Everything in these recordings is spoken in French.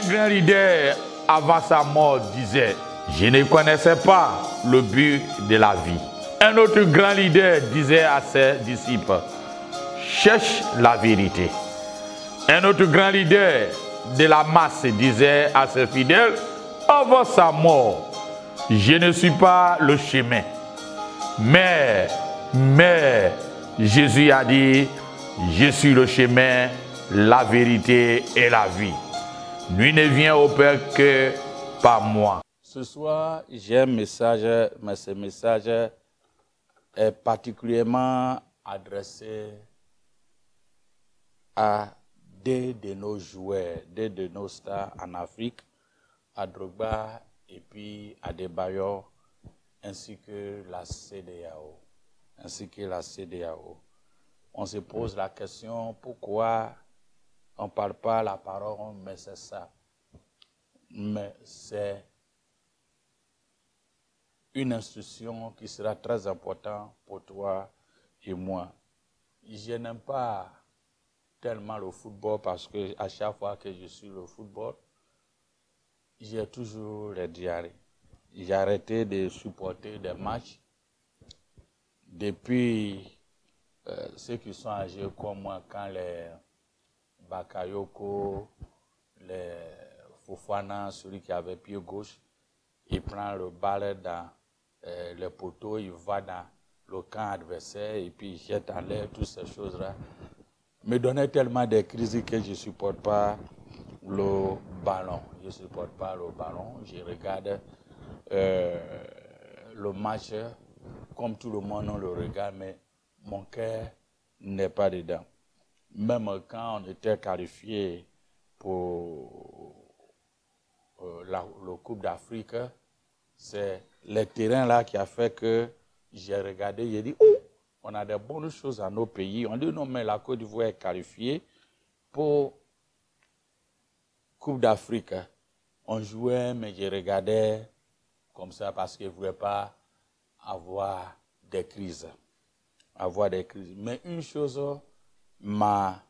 grand leader, avant sa mort, disait, je ne connaissais pas le but de la vie. Un autre grand leader disait à ses disciples, cherche la vérité. Un autre grand leader de la masse disait à ses fidèles, avant sa mort, je ne suis pas le chemin. Mais Jésus a dit, je suis le chemin, la vérité et la vie. Nul ne vient au Père que par moi. Ce soir, j'ai un message, mais ce message est particulièrement adressé à deux de nos joueurs, deux de nos stars en Afrique, à Drogba et puis à Adebayor, ainsi que la CEDEAO. On se pose la question, pourquoi on ne parle pas la parole, mais c'est ça. Mais c'est une instruction qui sera très importante pour toi et moi. Je n'aime pas tellement le football parce que à chaque fois que je suis le football, j'ai toujours les diarrhées. J'ai arrêté de supporter des matchs depuis ceux qui sont âgés comme moi, quand les Bakayoko, les Fofana, celui qui avait pied gauche, il prend le balai dans le poteau, il va dans le camp adversaire et puis il jette en l'air, toutes ces choses-là. Me donnait tellement de crises que je ne supporte pas le ballon. Je regarde le match comme tout le monde le regarde, mais mon cœur n'est pas dedans. Même quand on était qualifié pour le Coupe d'Afrique, c'est le terrain là qui a fait que j'ai regardé, j'ai dit, oh, on a de bonnes choses dans nos pays. On dit, non, mais la Côte d'Ivoire est qualifiée pour Coupe d'Afrique. On jouait, mais je regardais comme ça parce que je ne voulais pas avoir des crises. Mais une chose m'a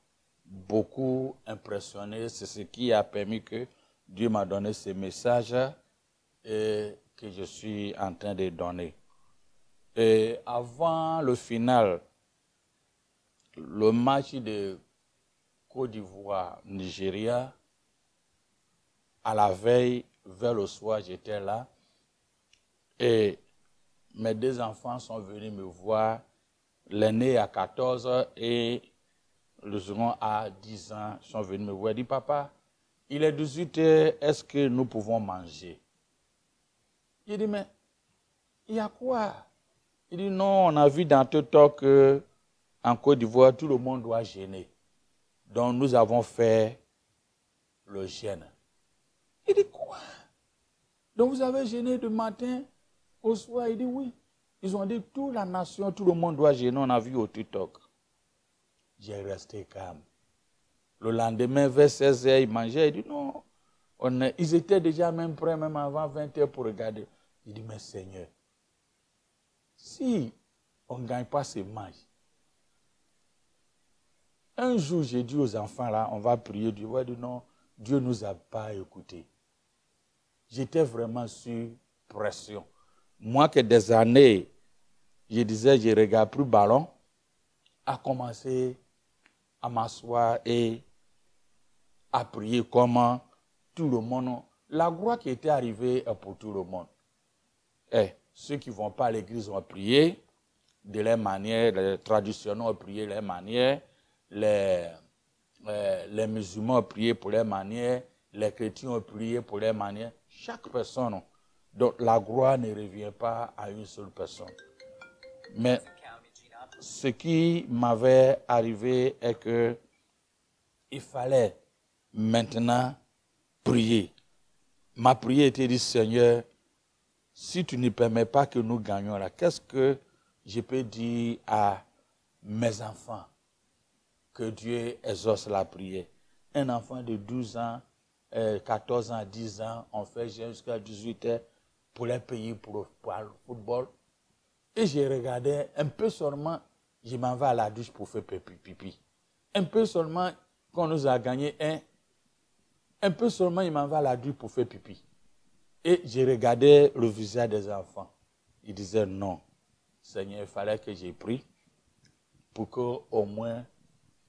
beaucoup impressionné, c'est ce qui a permis que Dieu m'a donné ce message et que je suis en train de donner. Et avant le final, le match de Côte d'Ivoire-Nigeria, à la veille, vers le soir, j'étais là et mes deux enfants sont venus me voir, l'aîné à 14 et le second à 10 ans sont venus me voir. Ils disent, papa, il est 18 heures, est-ce que nous pouvons manger? J'ai dit, mais il y a quoi? Il dit, non, on a vu dans TikTok qu'en Côte d'Ivoire, tout le monde doit jeûner. Donc, nous avons fait le jeûne. Il dit, quoi? Donc, vous avez jeûné du matin au soir? Il dit, oui. Ils ont dit, toute la nation, tout le monde doit jeûner. On a vu au TikTok. J'ai resté calme. Le lendemain, vers 16 h, ils mangeaient. Il dit, non. Ils étaient déjà même prêts, même avant 20 h pour regarder. Il dit, mais Seigneur, si on ne gagne pas ces matchs, un jour, j'ai dit aux enfants, là, on va prier. Dieu va dire, non, Dieu ne nous a pas écoutés. J'étais vraiment sous pression. Moi, que des années, je disais, je ne regarde plus le ballon, à commencer à m'asseoir et à prier comment tout le monde. La gloire qui était arrivée est pour tout le monde. Et ceux qui ne vont pas à l'église ont prié de leur manière, les traditionnels ont prié de leur manière, les musulmans ont prié pour leur manière, les chrétiens ont prié pour leur manière. Chaque personne. Donc la gloire ne revient pas à une seule personne. Mais ce qui m'avait arrivé est que il fallait maintenant prier. Ma prière était dit, Seigneur, si tu ne permets pas que nous gagnions là, qu'est-ce que je peux dire à mes enfants? Que Dieu exauce la prière. Un enfant de 12 ans, 14 ans, 10 ans, on fait jusqu'à 18 h pour les payer pour le football. Et j'ai regardé un peu seulement, je m'en vais à la douche pour faire pipi. Un peu seulement, quand on nous a gagné Un peu seulement, il m'en va à la douche pour faire pipi. Et j'ai regardé le visage des enfants. Ils disaient non. Seigneur, il fallait que j'ai pris pour qu'au moins,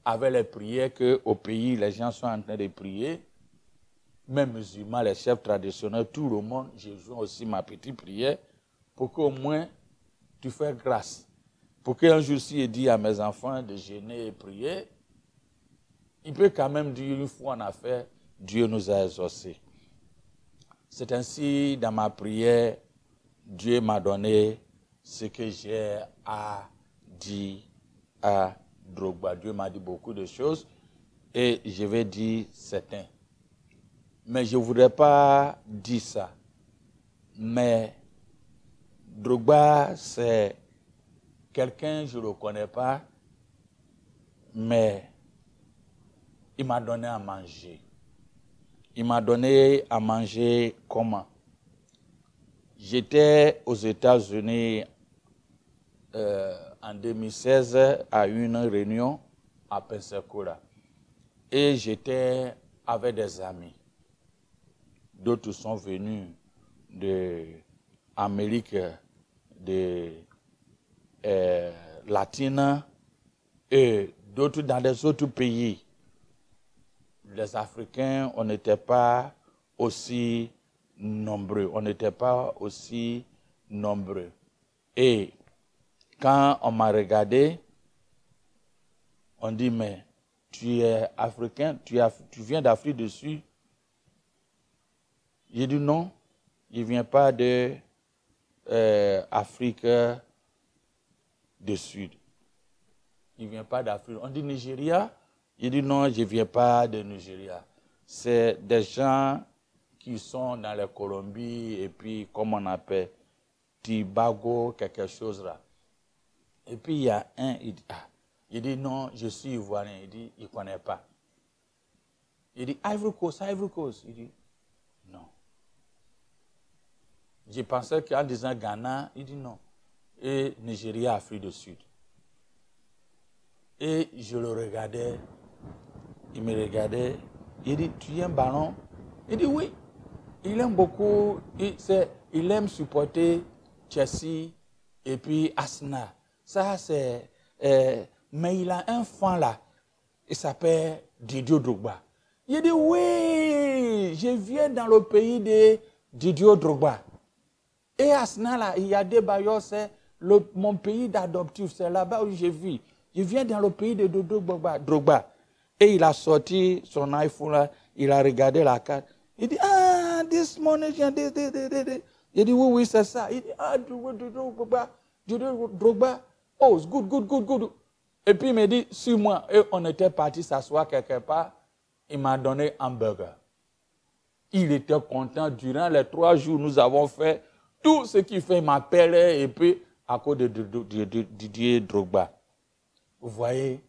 avec les prières qu'au pays, les gens sont en train de prier, même musulmans, les chefs traditionnels, tout le monde, j'ai joué aussi ma petite prière pour qu'au moins tu fasses grâce. Pour qu'un jour, si je dis à mes enfants de jeûner et prier, il peut quand même dire une fois en affaire, Dieu nous a exaucés. C'est ainsi, dans ma prière, Dieu m'a donné ce que j'ai à dire à Drogba. Dieu m'a dit beaucoup de choses et je vais dire certains. Mais je ne voudrais pas dire ça. Mais Drogba, c'est quelqu'un, je ne le connais pas, mais il m'a donné à manger. Il m'a donné à manger comment? J'étais aux États-Unis en 2016 à une réunion à Pensacola. Et j'étais avec des amis. D'autres sont venus d'Amérique latine et d'autres dans des autres pays. Les Africains, on n'était pas aussi nombreux. Et quand on m'a regardé, on dit, mais tu es africain, tu viens d'Afrique du Sud. J'ai dit non, je ne viens pas d'Afrique du Sud. Il ne vient pas d'Afrique. On dit Nigeria. J'ai dit non, je ne viens pas de Nigeria. C'est des gens qui sont dans la Colombie et puis, comme on appelle, Tobago, quelque chose là. Et puis, il y a un, il dit non, je suis ivoirien. Il dit, il ne connaît pas. Il dit, Ivory Coast. Il dit, non. Je pensais qu'en disant Ghana, il dit non. Et Nigeria, Afrique du Sud. Et je le regardais. Il me regardait. Il dit, tu es un ballon? Il dit, oui. Il aime beaucoup. Il aime supporter Chelsea et puis Arsenal. Ça, c'est... mais il a un fan là. Il s'appelle Didier Drogba. Il dit, oui, je viens dans le pays de Didier Drogba. Et Arsenal, là, il y a des bailleurs, c'est mon pays d'adoptif. C'est là-bas où je vis. Je viens dans le pays de Drogba. Et il a sorti son iPhone là, il a regardé la carte. Il dit, ah, this money, il dit, oui, c'est ça. Il dit, ah, Drogba. Oh, it's good. Et puis il me dit, sur moi, et on était parti s'asseoir quelque part, il m'a donné un hamburger. Il était content. Durant les 3 jours, nous avons fait tout ce qu'il fait. Il m'appelait et puis à cause de Didier Drogba. Vous voyez,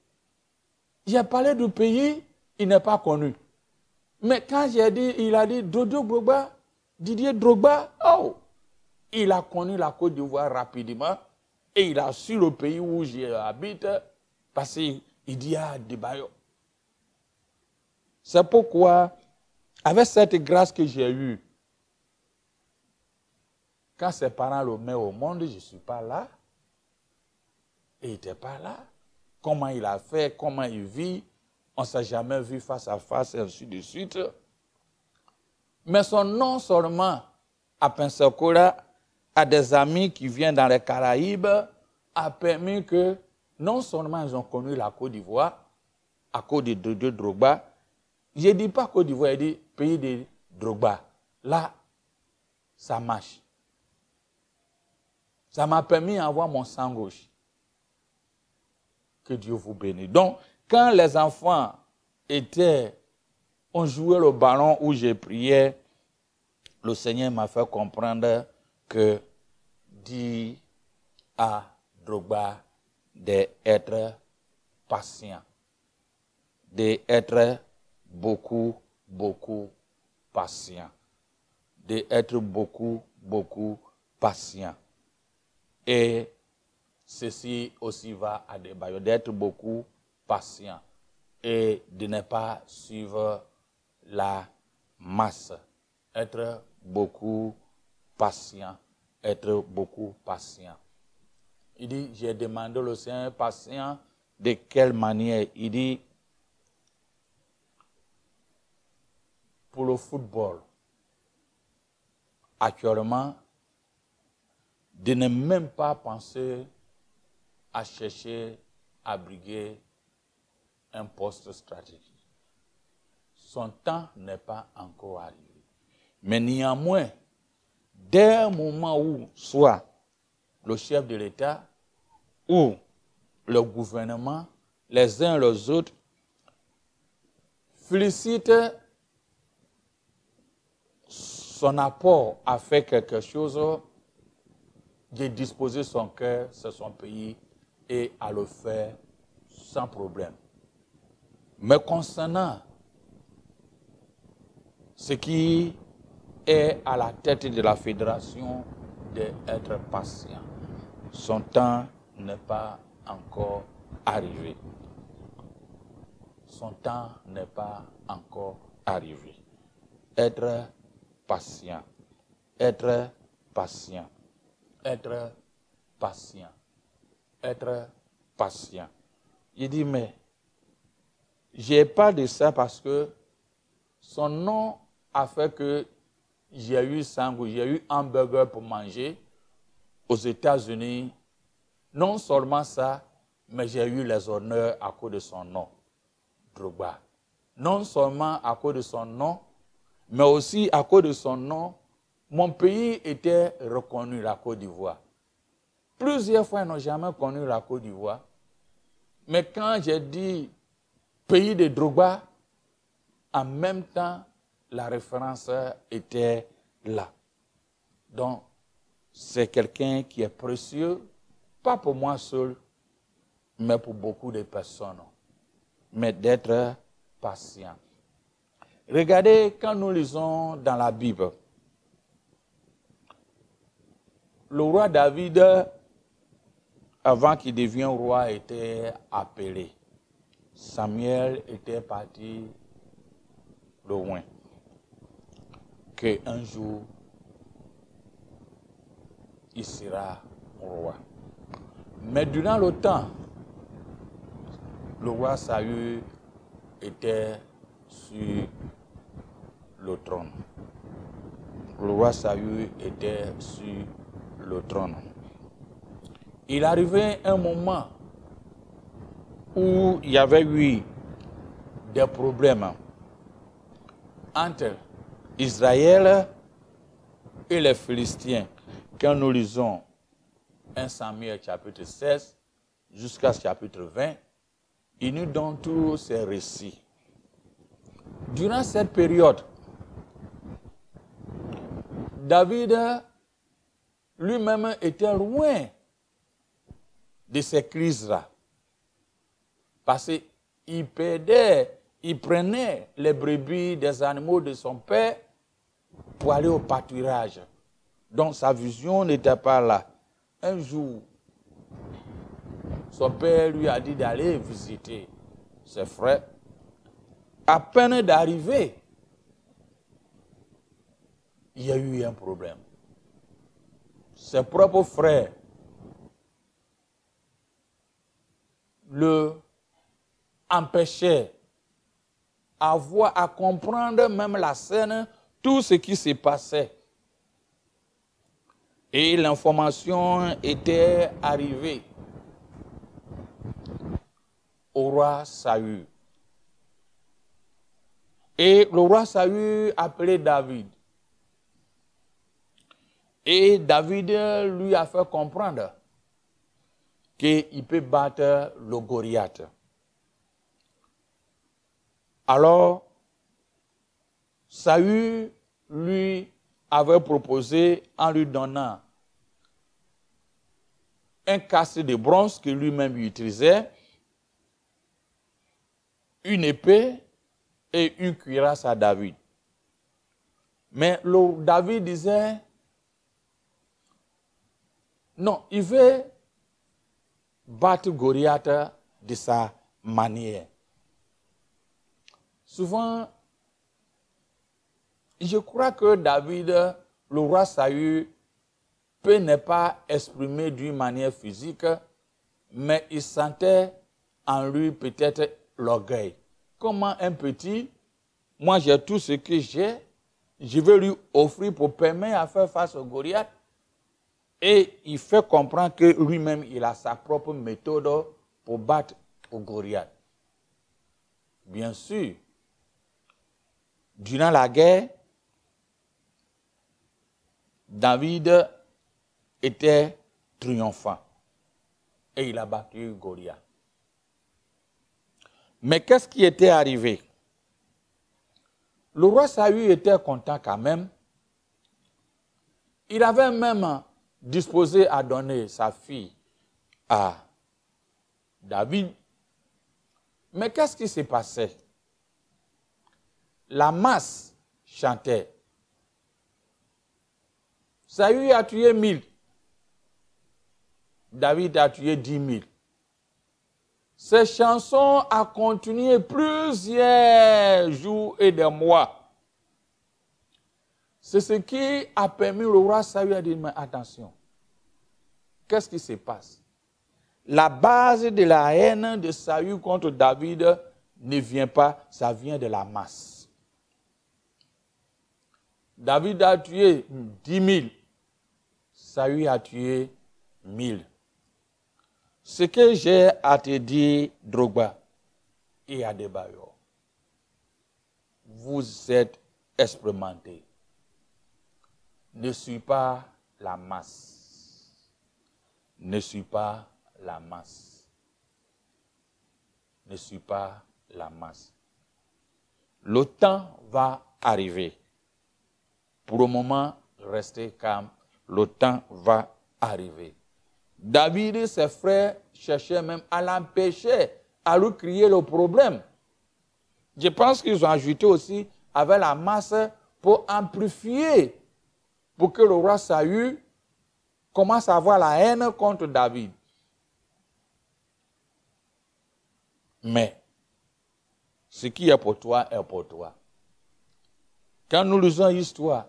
j'ai parlé du pays, il n'est pas connu. Mais quand j'ai dit, il a dit Didier Drogba, oh, il a connu la Côte d'Ivoire rapidement et il a su le pays où j'habite parce qu'il dit à Debayo. C'est pourquoi, avec cette grâce que j'ai eue, quand ses parents le mettent au monde, je ne suis pas là. Et il n'était pas là. Comment il a fait, comment il vit, on ne s'est jamais vu face à face, et ainsi de suite. Mais son nom seulement à Pensacola, à des amis qui viennent dans les Caraïbes, a permis que non seulement ils ont connu la Côte d'Ivoire, à cause de Drogba. Je ne dis pas Côte d'Ivoire, je dis pays de Drogba. Là, ça marche. Ça m'a permis d'avoir mon sang gauche. Que Dieu vous bénisse. Donc, quand les enfants ont joué le ballon où j'ai prié, le Seigneur m'a fait comprendre que dit à Drogba d'être patient, d'être beaucoup patient, d'être beaucoup patient. Et ceci aussi va à des bailleurs, d'être beaucoup patient et de ne pas suivre la masse, être beaucoup patient, être beaucoup patient. Il dit, j'ai demandé au Seigneur patient, de quelle manière? Il dit, pour le football, actuellement, de ne même pas penser à chercher à briguer un poste stratégique. Son temps n'est pas encore arrivé. Mais néanmoins, dès le moment où soit le chef de l'État ou le gouvernement, les uns les autres, félicitent son apport à faire quelque chose, de disposer son cœur sur son pays et à le faire sans problème. Mais concernant ce qui est à la tête de la fédération, d'être patient. Son temps n'est pas encore arrivé. Son temps n'est pas encore arrivé. Être patient. Être patient. Être patient. Être patient. Il dit, mais j'ai pas de ça parce que son nom a fait que j'ai eu sangue, j'ai eu un hamburger pour manger aux États-Unis. Non seulement ça, mais j'ai eu les honneurs à cause de son nom, Drogba. Non seulement à cause de son nom, mais aussi à cause de son nom, mon pays était reconnu, la Côte d'Ivoire. Plusieurs fois, ils n'ont jamais connu la Côte d'Ivoire. Mais quand j'ai dit pays de Drogba, en même temps, la référence était là. Donc, c'est quelqu'un qui est précieux, pas pour moi seul, mais pour beaucoup de personnes. Mais d'être patient. Regardez, quand nous lisons dans la Bible, le roi David, avant qu'il devienne roi, était appelé. Samuel était parti loin. Qu'un jour, il sera roi. Mais durant le temps, le roi Saül était sur le trône. Le roi Saül était sur le trône. Il arrivait un moment où il y avait eu des problèmes entre Israël et les Philistins. Quand nous lisons 1 Samuel chapitre 16 jusqu'à chapitre 20, il nous donne tous ces récits. Durant cette période, David lui-même était loin de ces crises-là. Parce qu'il prenait les brebis des animaux de son père pour aller au pâturage. Donc sa vision n'était pas là. Un jour, son père lui a dit d'aller visiter ses frères. À peine d'arriver, il y a eu un problème. Ses propres frères le empêchaient à comprendre même la scène, tout ce qui se passait. Et l'information était arrivée au roi Saül. Et le roi Saül appelait David. Et David lui a fait comprendre qu'il peut battre le Goliath. Alors, Saül lui avait proposé, en lui donnant un casque de bronze que lui-même utilisait, une épée et une cuirasse à David. Mais David disait, non, il veut battre Goliath de sa manière. Souvent, Je crois que David, le roi Saül, peut ne pas exprimer d'une manière physique, mais il sentait en lui peut-être l'orgueil. Comment un petit, moi j'ai tout ce que j'ai, je vais lui offrir pour permettre à faire face au Goliath. Et il fait comprendre que lui-même, il a sa propre méthode pour battre au Goliath. Bien sûr, durant la guerre, David était triomphant et il a battu Goliath. Mais qu'est-ce qui était arrivé? Le roi Saül était content quand même. Il avait même disposé à donner sa fille à David. Mais qu'est-ce qui s'est passé? La masse chantait. Saül a tué 1000. David a tué 10 000. Ces chansons ont continué plusieurs jours et des mois. C'est ce qui a permis au roi Saül à dire, mais attention, qu'est-ce qui se passe? La base de la haine de Saül contre David ne vient pas, ça vient de la masse. David a tué 10 000, Saül a tué 1000. Ce que j'ai à te dire, Drogba et Adebayor, vous êtes expérimentés. Ne suis pas la masse. Ne suis pas la masse. Ne suis pas la masse. Le temps va arriver. Pour le moment, restez calme. Le temps va arriver. David et ses frères cherchaient même à l'empêcher, à lui crier le problème. Je pense qu'ils ont ajouté aussi avec la masse pour amplifier, pour que le roi Saül commence à avoir la haine contre David. Mais ce qui est pour toi est pour toi. Quand nous lisons l'histoire,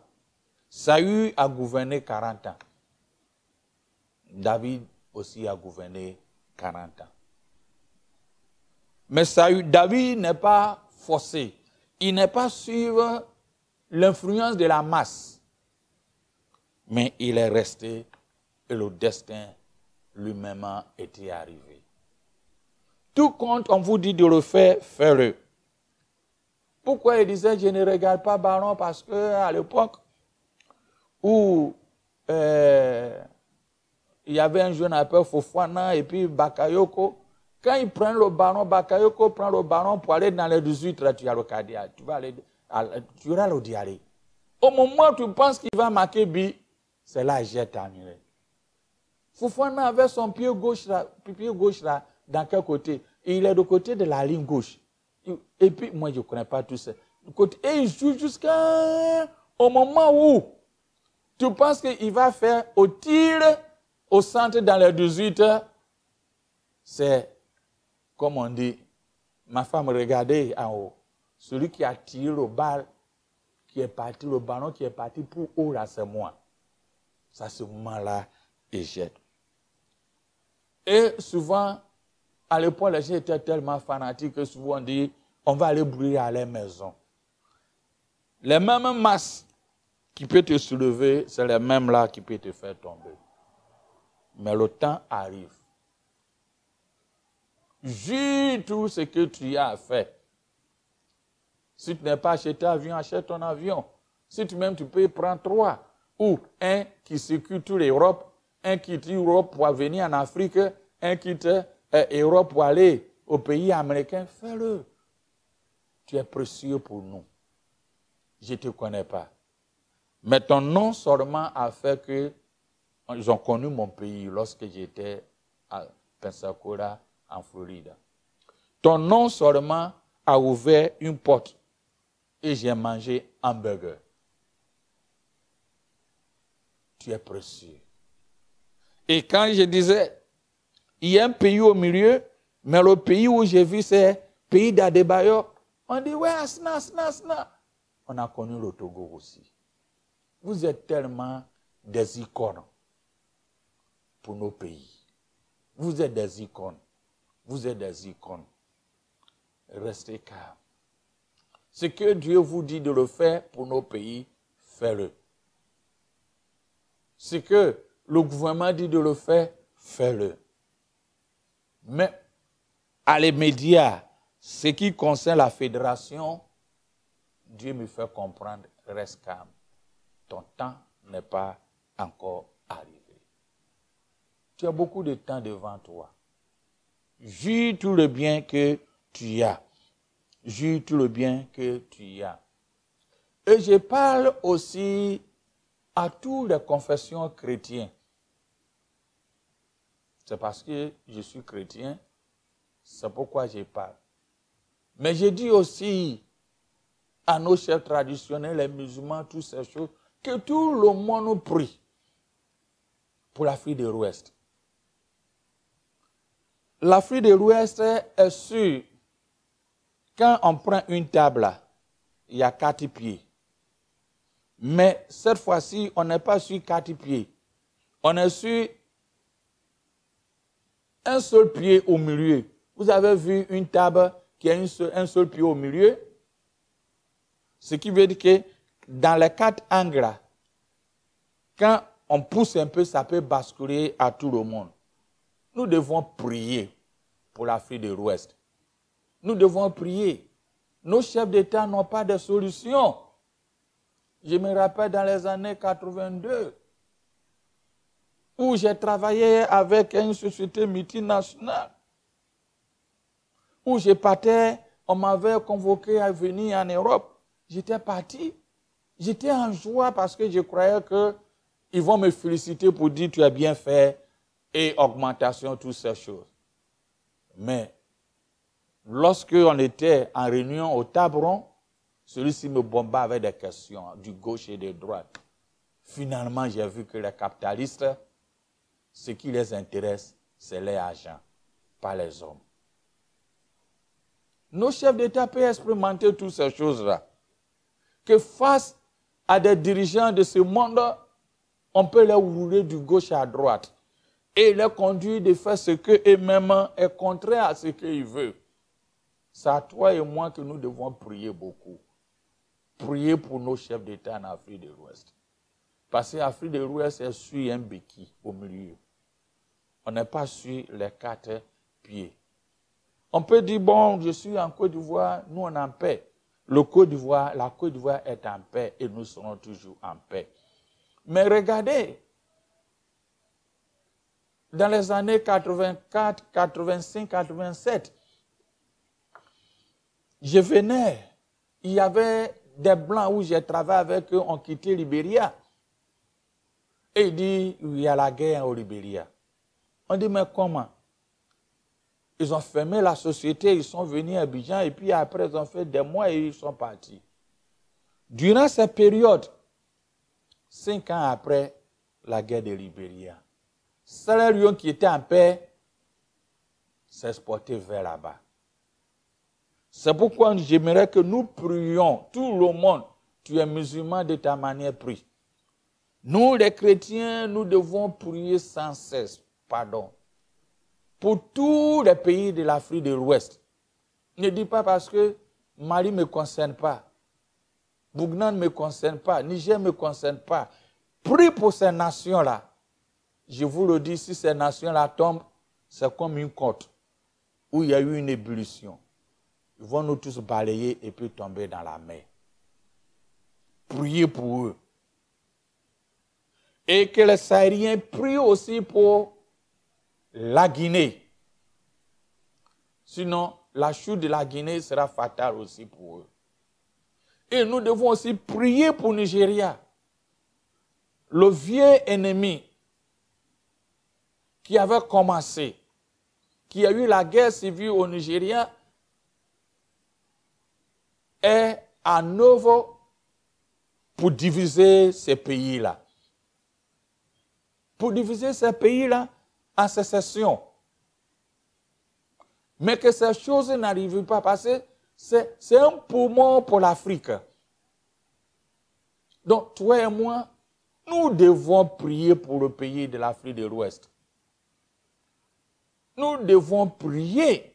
Saül a gouverné 40 ans. David aussi a gouverné 40 ans. Mais David n'est pas forcé. Il n'est pas suivre l'influence de la masse. Mais il est resté et le destin lui-même était arrivé. Tout compte, on vous dit de le faire, faites-le. Pourquoi il disait, je ne regarde pas ballon? Parce qu'à l'époque où il y avait un jeune appelé Fofana et puis Bakayoko. Quand ils prennent le ballon, Bakayoko prend le ballon pour aller dans les 18, là, tu as le cadia. Tu auras le diarrhée. Au moment où tu penses qu'il va marquer but, c'est là que j'ai terminé. Fofana avait son pied gauche là, dans quel côté? Et il est de côté de la ligne gauche. Et puis, moi, je ne connais pas tout ça. Et il joue jusqu'au moment où tu penses qu'il va faire au tir au centre dans les 18 heures. C'est, comme on dit, ma femme regardait en haut. Celui qui a tiré le ballon, le ballon qui est parti pour haut, là, c'est moi. Ça, ce moment-là, il jette. Et souvent, à l'époque, les gens étaient tellement fanatiques que souvent on dit, on va aller brûler à la maison. Les mêmes masses qui peuvent te soulever, c'est les mêmes là qui peuvent te faire tomber. Mais le temps arrive. Jure tout ce que tu as fait. Si tu n'as pas acheté un avion, achète ton avion. Si tu-même, tu peux prendre 3. Ou un qui circule toute l'Europe, un qui quitte l'Europe pour venir en Afrique, un qui quitte l'Europe pour aller au pays américain. Fais-le. Tu es précieux pour nous. Je ne te connais pas. Mais ton nom seulement a fait que ils ont connu mon pays lorsque j'étais à Pensacola, en Floride. Ton nom seulement a ouvert une porte et j'ai mangé un hamburger. Tu es précieux. Et quand je disais, il y a un pays au milieu, mais le pays où j'ai vu, c'est le pays d'Adebayor. On dit, ouais, Asna. On a connu le Togo aussi. Vous êtes tellement des icônes pour nos pays. Vous êtes des icônes. Vous êtes des icônes. Restez calme. Ce que Dieu vous dit de le faire pour nos pays, faites-le. Ce que le gouvernement dit de le faire, faites-le. Mais à les médias, ce qui concerne la fédération, Dieu me fait comprendre, reste calme. Ton temps n'est pas encore arrivé. Tu as beaucoup de temps devant toi. Jure tout le bien que tu as. Jure tout le bien que tu as. Et je parle aussi à toutes les confessions chrétiennes. C'est parce que je suis chrétien, c'est pourquoi je parle. Mais je dis aussi à nos chefs traditionnels, les musulmans, toutes ces choses, que tout le monde prie pour l'Afrique de l'Ouest. L'Afrique de l'Ouest est sûre, quand on prend une table, il y a 4 pieds. Mais cette fois-ci, on n'est pas sur 4 pieds. On est sur un seul pied au milieu. Vous avez vu une table qui a un seul pied au milieu? Ce qui veut dire que dans les 4 angles, quand on pousse un peu, ça peut basculer à tout le monde. Nous devons prier pour l'Afrique de l'Ouest. Nous devons prier. Nos chefs d'État n'ont pas de solution. Je me rappelle dans les années 82, où j'ai travaillé avec une société multinationale, où je partais, on m'avait convoqué à venir en Europe. J'étais parti. J'étais en joie parce que je croyais qu'ils vont me féliciter pour dire tu as bien fait et augmentation, toutes ces choses. Mais lorsque on était en réunion au table rond, celui-ci me bombait avec des questions du gauche et de droite. Finalement, j'ai vu que les capitalistes, ce qui les intéresse, c'est les agents, pas les hommes. Nos chefs d'État peuvent expérimenter toutes ces choses-là. Que face à des dirigeants de ce monde, on peut les rouler du gauche à droite et les conduire de faire ce qu'eux-mêmes est contraire à ce qu'ils veulent. C'est à toi et moi que nous devons prier beaucoup. Prier pour nos chefs d'État en Afrique de l'Ouest. Parce que l'Afrique de l'Ouest est sur un béquille au milieu. On n'est pas sur les 4 pieds. On peut dire, bon, je suis en Côte d'Ivoire, nous on est en paix. La Côte d'Ivoire est en paix et nous serons toujours en paix. Mais regardez, dans les années 84, 85, 87, je venais, il y avait des Blancs où j'ai travaillé avec eux, ont quitté Libéria. Et il dit, il y a la guerre au Libéria. On dit, mais comment? Ils ont fermé la société, ils sont venus à Abidjan et puis après ils ont fait des mois et ils sont partis. Durant cette période, 5 ans après la guerre de Libéria, Sierra Leone qui était en paix s'est exporté vers là-bas. C'est pourquoi j'aimerais que nous prions, tout le monde, tu es musulman de ta manière, prie. Nous les chrétiens, nous devons prier sans cesse, pardon. Pour tous les pays de l'Afrique de l'Ouest. Ne dis pas parce que Mali ne me concerne pas. Bougnan ne me concerne pas. Niger ne me concerne pas. Prie pour ces nations-là. Je vous le dis, si ces nations-là tombent, c'est comme une côte où il y a eu une ébullition. Ils vont nous tous balayer et puis tomber dans la mer. Priez pour eux. Et que les Sahariens prient aussi pour la Guinée. Sinon, la chute de la Guinée sera fatale aussi pour eux. Et nous devons aussi prier pour le Nigeria. Le vieux ennemi qui avait commencé, qui a eu la guerre civile au Nigeria, est à nouveau pour diviser ces pays-là. Pour diviser ces pays-là en sécession. Mais que ces choses n'arrivent pas parce que c'est un poumon pour l'Afrique. Donc, toi et moi, nous devons prier pour le pays de l'Afrique de l'Ouest. Nous devons prier.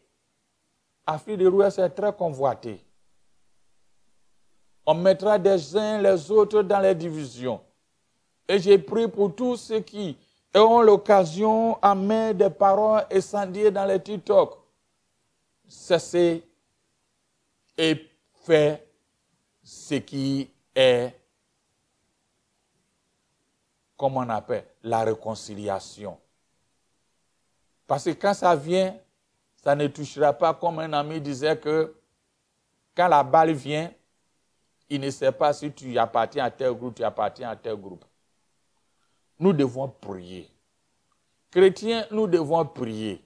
L'Afrique de l'Ouest est très convoitée. On mettra des uns les autres dans les divisions. Et j'ai prié pour tous ceux qui ont l'occasion à mettre des paroles incendiées dans les TikTok. Cessez et faites ce qui est, comme on appelle, la réconciliation. Parce que quand ça vient, ça ne touchera pas, comme un ami disait que quand la balle vient, il ne sait pas si tu appartiens à tel groupe, tu appartiens à tel groupe. Nous devons prier. Chrétiens, nous devons prier.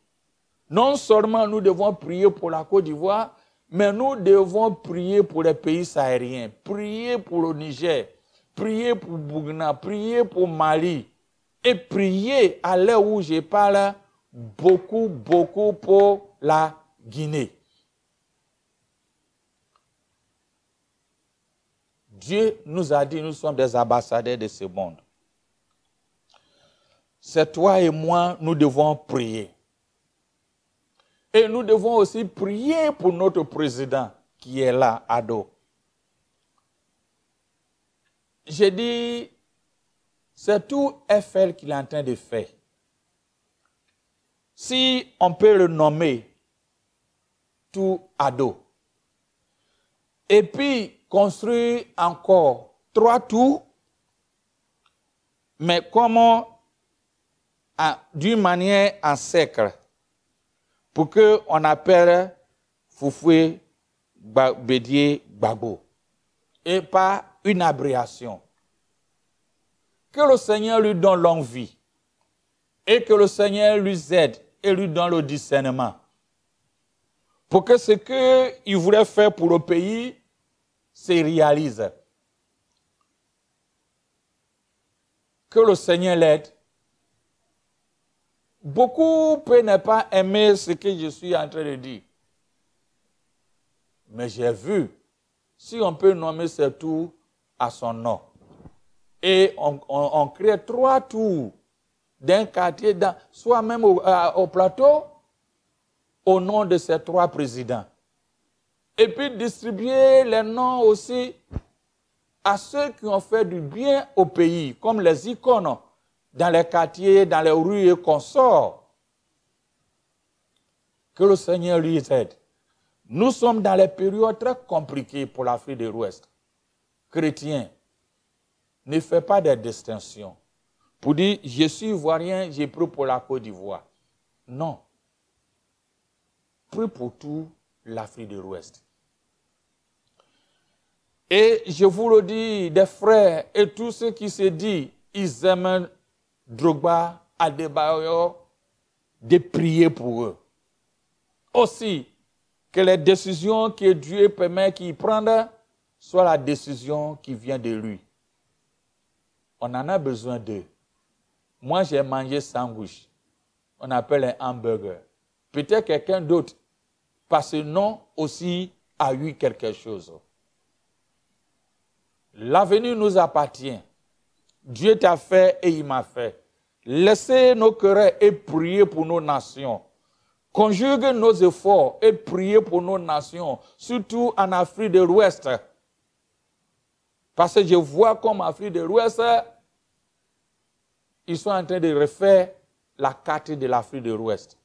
Non seulement nous devons prier pour la Côte d'Ivoire, mais nous devons prier pour les pays sahariens, prier pour le Niger, prier pour Burkina, prier pour Mali, et prier à l'heure où je parle beaucoup pour la Guinée. Dieu nous a dit, nous sommes des ambassadeurs de ce monde. C'est toi et moi, nous devons prier. Et nous devons aussi prier pour notre président qui est là, Ado. J'ai dit, c'est tout FL qu'il est en train de faire. Si on peut le nommer, tout Ado. Et puis, construire encore 3 tours, mais comment, d'une manière en cercle, pour qu'on appelle Foufoué Bédié Gbagbo, et pas une abréviation. Que le Seigneur lui donne longue vie, et que le Seigneur lui aide et lui donne le discernement, pour que ce qu'il voulait faire pour le pays se réalise. Que le Seigneur l'aide. Beaucoup peuvent ne pas aimer ce que je suis en train de dire. Mais j'ai vu, si on peut nommer ce tour à son nom, et on crée 3 tours d'un quartier, soit même au plateau, au nom de ces 3 présidents. Et puis distribuer les noms aussi à ceux qui ont fait du bien au pays, comme les icônes dans les quartiers, dans les rues et consorts. Que le Seigneur lui aide. Nous sommes dans les périodes très compliquées pour l'Afrique de l'Ouest. Chrétiens, ne faites pas de distinction. Pour dire, je suis ivoirien, j'ai pris pour la Côte d'Ivoire. Non. Prie pour tout l'Afrique de l'Ouest. Et je vous le dis, des frères et tous ceux qui se disent, ils aiment Drogba, Adebayor, de prier pour eux. Aussi, que les décisions que Dieu permet qu'ils prennent soient la décision qui vient de lui. On en a besoin d'eux. Moi, j'ai mangé sandwich. On appelle un hamburger. Peut-être quelqu'un d'autre, par ce nom aussi, a eu quelque chose. L'avenir nous appartient. Dieu t'a fait et il m'a fait. Laissez nos querelles et prier pour nos nations. Conjuguez nos efforts et priez pour nos nations, surtout en Afrique de l'Ouest. Parce que je vois comme Afrique de l'Ouest, ils sont en train de refaire la carte de l'Afrique de l'Ouest.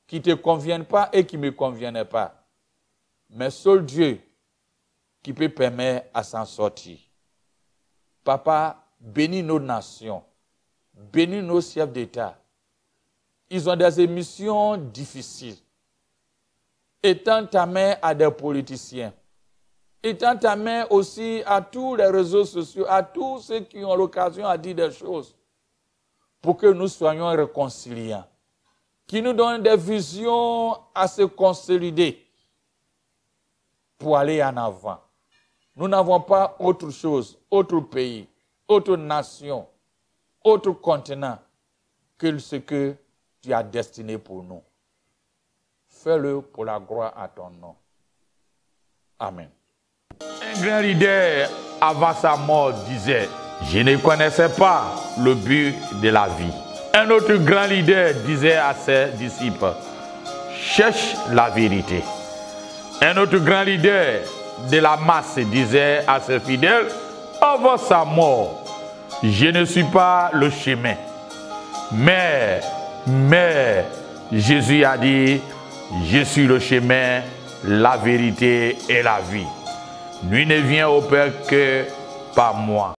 Qui ne te conviennent pas et qui ne me conviennent pas. Mais seul Dieu qui peut permettre à s'en sortir. Papa, bénis nos nations, bénis nos chefs d'État. Ils ont des émissions difficiles. Étends ta main à des politiciens. Étends ta main aussi à tous les réseaux sociaux, à tous ceux qui ont l'occasion à dire des choses, pour que nous soyons réconciliants. Qui nous donnent des visions à se consolider pour aller en avant. Nous n'avons pas autre chose, autre pays, autre nation, autre continent que ce que tu as destiné pour nous. Fais-le pour la gloire à ton nom. Amen. Un grand leader, avant sa mort, disait, je ne connaissais pas le but de la vie. Un autre grand leader disait à ses disciples, cherche la vérité. Un autre grand leader de la masse disait à ses fidèles, avant sa mort, je ne suis pas le chemin. Mais Jésus a dit, je suis le chemin, la vérité et la vie. Nul ne vient au Père que par moi.